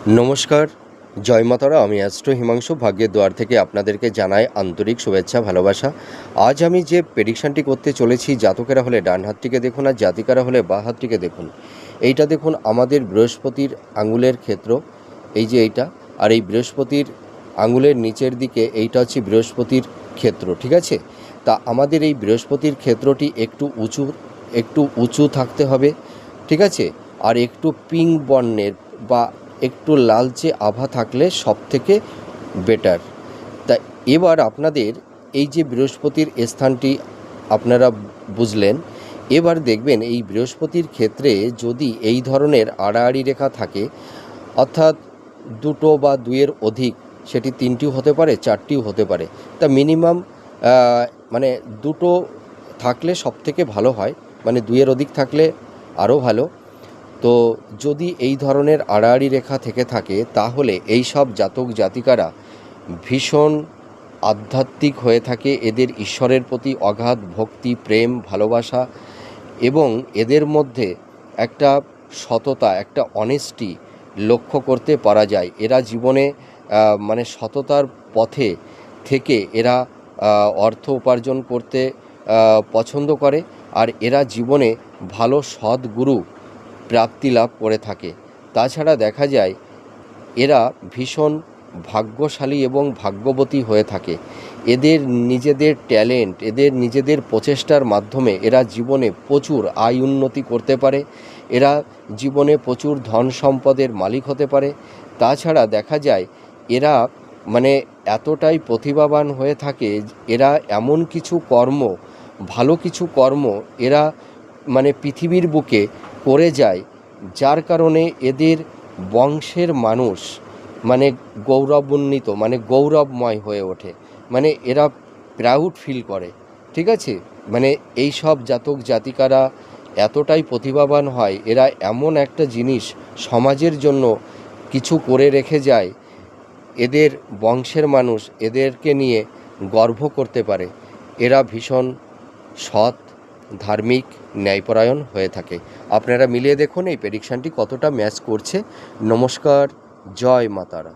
নমস্কার, জয় মাতারা। আমি অ্যাস্ট্রো হিমাংশু ভাগ্যের দুয়ার থেকে আপনাদেরকে জানাই আন্তরিক শুভেচ্ছা, ভালোবাসা। আজ আমি যে প্রেডিকশানটি করতে চলেছি, জাতকেরা হলে ডান হাতটিকে দেখুন আর জাতিকারা হলে বাঁ হাতটিকে দেখুন। এইটা দেখুন আমাদের বৃহস্পতির আঙুলের ক্ষেত্র, এই যে এইটা, আর এই বৃহস্পতির আঙুলের নিচের দিকে এইটা হচ্ছে বৃহস্পতির ক্ষেত্র, ঠিক আছে? তা আমাদের এই বৃহস্পতির ক্ষেত্রটি একটু উঁচু থাকতে হবে, ঠিক আছে? আর একটু পিঙ্ক বর্ণের বা একটু লালচে আভা থাকলে সবথেকে বেটার। তা এবার আপনাদের এই যে বৃহস্পতির স্থানটি আপনারা বুঝলেন, এবার দেখবেন এই বৃহস্পতির ক্ষেত্রে যদি এই ধরনের আড়াআড়ি রেখা থাকে, অর্থাৎ দুটো বা দুইয়ের অধিক, সেটি তিনটিও হতে পারে, চারটিও হতে পারে, তা মিনিমাম মানে দুটো থাকলে সবথেকে ভালো হয়, মানে দুইয়ের অধিক থাকলে আরও ভালো। তো যদি এই ধরনের আড়াআড়ি রেখা থেকে থাকে, তাহলে এই সব জাতক জাতিকারা ভীষণ আধ্যাত্মিক হয়ে থাকে। এদের ঈশ্বরের প্রতি অগাধ ভক্তি, প্রেম, ভালোবাসা এবং এদের মধ্যে একটা সততা, একটা অনেস্টি লক্ষ্য করতে পারা যায়। এরা জীবনে মানে সততার পথে থেকে এরা অর্থ উপার্জন করতে পছন্দ করে, আর এরা জীবনে ভালো সদ্গুরু প্রাপ্তি লাভ করে থাকে। তাছাড়া দেখা যায় এরা ভীষণ ভাগ্যশালী এবং ভাগ্যবতী হয়ে থাকে। এদের নিজেদের ট্যালেন্ট, এদের নিজেদের প্রচেষ্টার মাধ্যমে এরা জীবনে প্রচুর আয় উন্নতি করতে পারে। এরা জীবনে প্রচুর ধন সম্পদের মালিক হতে পারে। তাছাড়া দেখা যায় এরা মানে এতটাই প্রতিভাবান হয়ে থাকে, এরা এমন কিছু কর্ম, ভালো কিছু কর্ম এরা মানে পৃথিবীর বুকে করে যায়, যার কারণে এদের বংশের মানুষ মানে গৌরবান্বিত, মানে গৌরবময় হয়ে ওঠে, মানে এরা প্রাউড ফিল করে, ঠিক আছে? মানে এই সব জাতক জাতিকারা এতটাই প্রতিভাবান হয়, এরা এমন একটা জিনিস সমাজের জন্য কিছু করে রেখে যায়, এদের বংশের মানুষ এদেরকে নিয়ে গর্ব করতে পারে। এরা ভীষণ সৎ, ধার্মিক, ন্যায়পরায়ণ হয়ে থাকে। আপনারা মিলিয়ে দেখুন এই প্রেডিকশানটি কতটা ম্যাচ করছে। নমস্কার, জয় মাতারা।